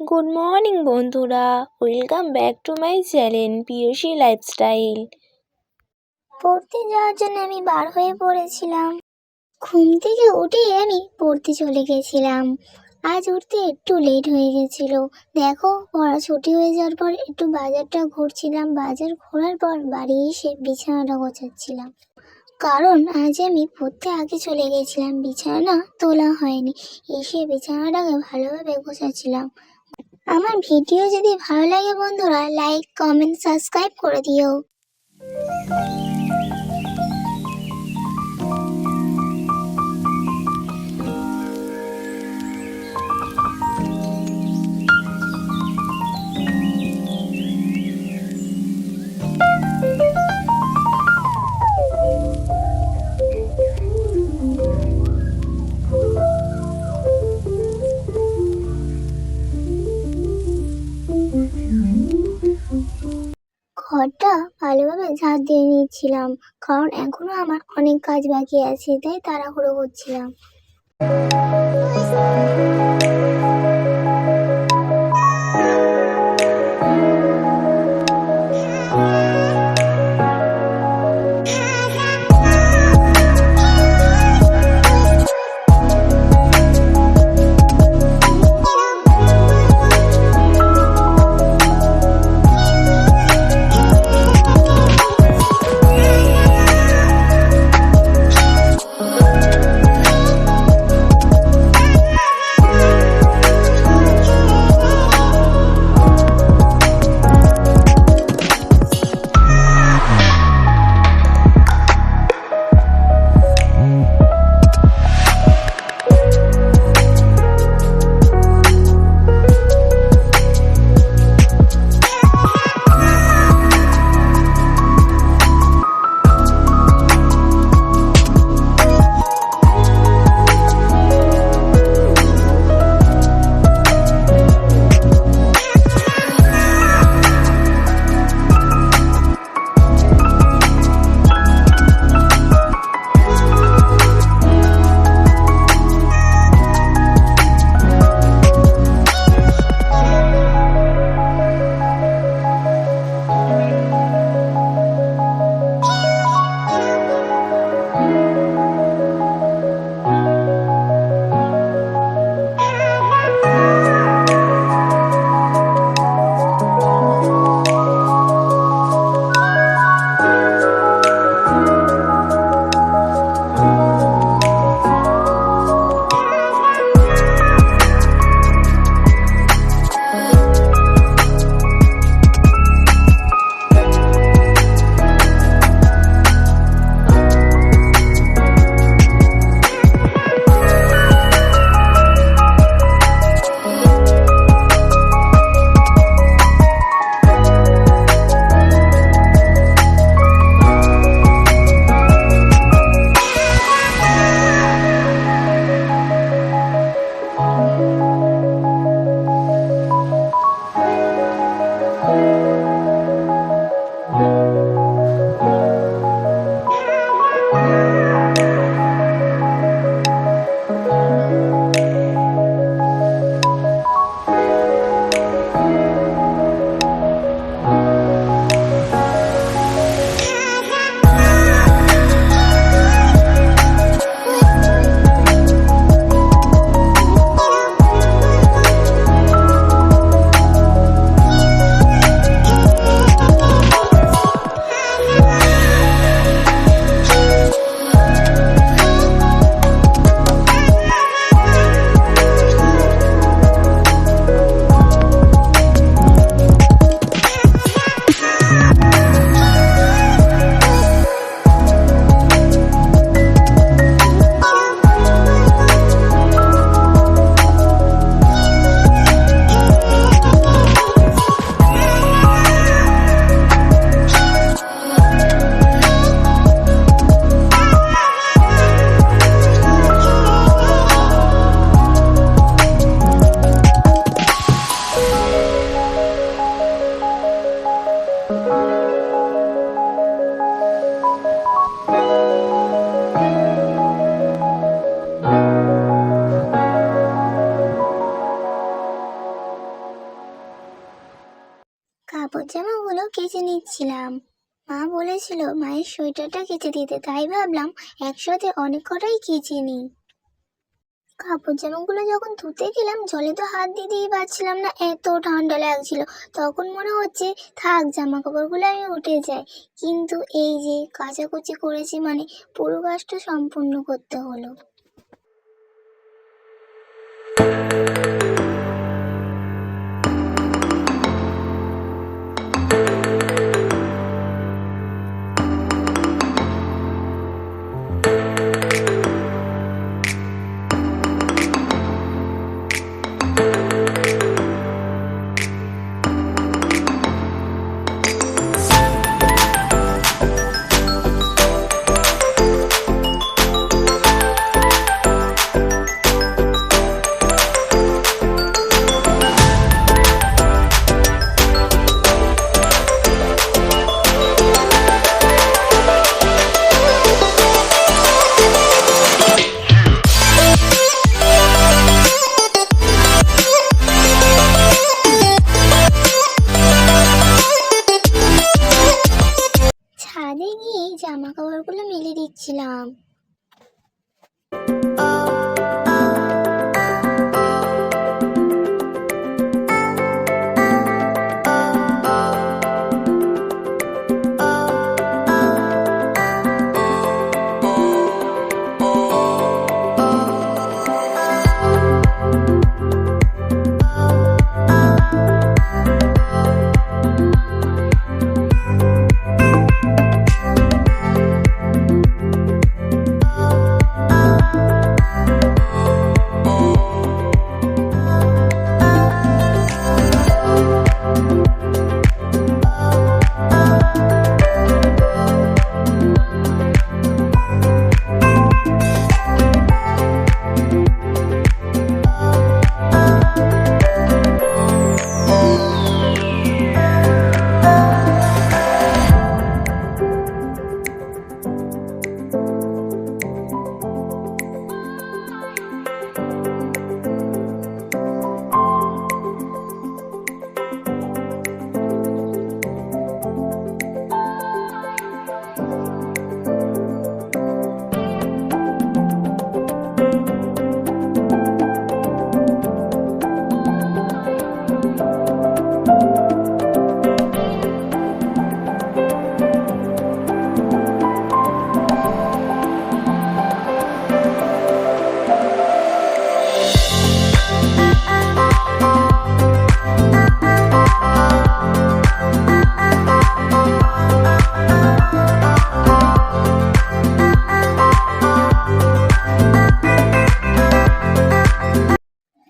Good morning বন্ধুরা, welcome back to my channel Piyasi lifestyle. পড়তে যাওয়ার জন্য আমি বার হয়ে পড়েছিলাম। ঘুম থেকে উঠেই আমি পড়তে চলে গেছিলাম। আজ উঠতে একটু লেট হয়ে গেছিল। দেখো, পড়া ছুটি হয়ে যাওয়ার পর একটু বাজারটা ঘুরছিলাম। বাজার ঘোরার পর বাড়ি এসে বিছানাটা গোছাচ্ছিলাম, কারণ আজ আমি পড়তে আগে চলে গেছিলাম, বিছানা তোলা হয়নি। এসে বিছানাটাকে ভালোভাবে গোছাচ্ছিলাম। আমার ভিডিও যদি ভালো লাগে বন্ধুরা, লাইক কমেন্ট সাবস্ক্রাইব করে দিও। ঘরটা ভালোভাবে ঝাড় দিয়ে নিচ্ছিলাম, কারণ এখনো আমার অনেক কাজ বাকি আছে, তাই তাড়াহুড়ো করছিলাম। কাপড় জামাগুলো কেচে নিচ্ছিলাম। মা বলেছিল মায়ের সোয়েটারটা কেচে দিতে, তাই ভাবলাম একসাথে অনেক কটাই কেচে নিই। কাপড় জামাগুলো যখন ধুতে গেলাম জলে তো হাত দিতেই পারছিলাম না, এত ঠান্ডা লাগছিল। তখন মনে হচ্ছে থাক জামা কাপড়গুলো আমি উঠে যাই, কিন্তু এই যে কাচাকুচি করেছি মানে পুরো কাজটা সম্পূর্ণ করতে হলো। ছাদে গিয়ে জামা কাপড়গুলো মেলে দিচ্ছিলাম।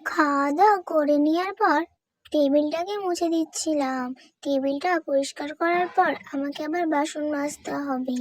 খাওয়া দাওয়া করে নেওয়ার পর টেবিলটাকে মুছে দিচ্ছিলাম। টেবিলটা পরিষ্কার করার পর আমাকে আবার বাসন মাজতে হবে।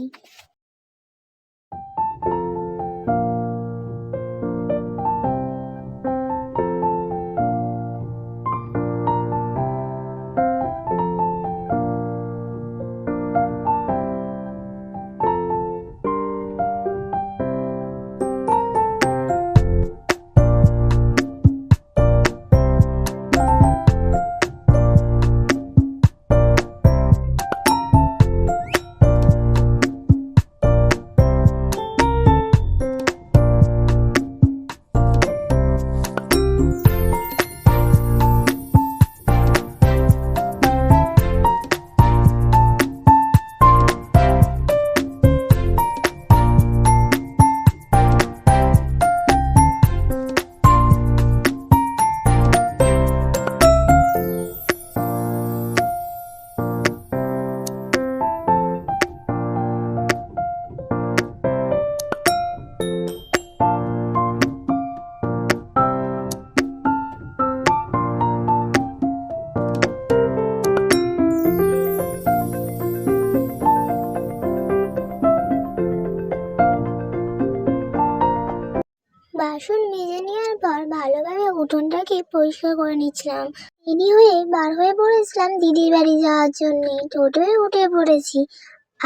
বাসন মেজে নেওয়ার পর ভালোভাবে উঠোনটাকে পরিষ্কার করে নিচ্ছিলাম। রেডি হয়ে বার হয়ে পড়েছিলাম দিদির বাড়ি যাওয়ার জন্য। টোটোয় উঠে পড়েছি।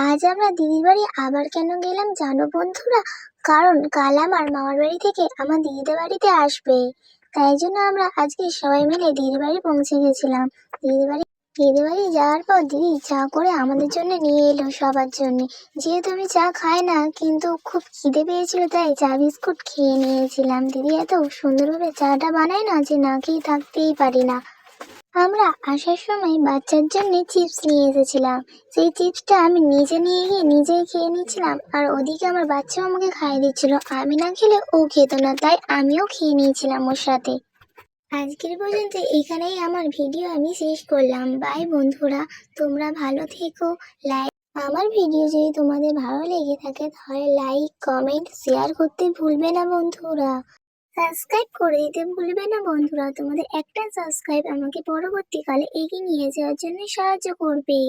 আজ আমরা দিদির বাড়ি আবার কেন গেলাম জানো বন্ধুরা? কারণ কাল আমার মামার বাড়ি থেকে আমার দিদিদের বাড়িতে আসবে, তাই জন্য আমরা আজকে সবাই মিলে দিদির বাড়ি পৌঁছে গেছিলাম। দিদির বাড়ি দিদি বাড়ি যাওয়ার পর দিদি চা করে আমাদের জন্য নিয়ে এলো সবার জন্য। যেহেতু আমি চা খাই না, কিন্তু খুব খিদে পেয়েছিল তাই চা বিস্কুট খেয়ে নিয়েছিলাম। দিদি এত সুন্দরভাবে চাটা বানায় না যে না খেয়ে থাকতেই পারি না। আমরা আসার সময় বাচ্চার জন্য চিপস নিয়ে এসেছিলাম। সেই চিপসটা আমি নিজে নিয়ে গিয়ে নিজেই খেয়ে নিচ্ছিলাম, আর ওদিকে আমার বাচ্চাও আমাকে খাইয়ে দিচ্ছিল। আমি না খেলে ও খেত না, তাই আমিও খেয়ে নিয়েছিলাম ওর সাথে। আজকের পর্যন্ত এখানেই আমার ভিডিও আমি শেষ করলাম। বাই বন্ধুরা, তোমরা ভালো থেকো। লাইক আমার ভিডিও যদি তোমাদের ভালো লেগে থাকে তাহলে লাইক কমেন্ট শেয়ার করতে ভুলবে না বন্ধুরা। সাবস্ক্রাইব করে দিতে ভুলবে না বন্ধুরা। তোমাদের একটা সাবস্ক্রাইব আমাকে পরবর্তীকালে এগিয়ে নিয়ে যাওয়ার জন্য সাহায্য করবে।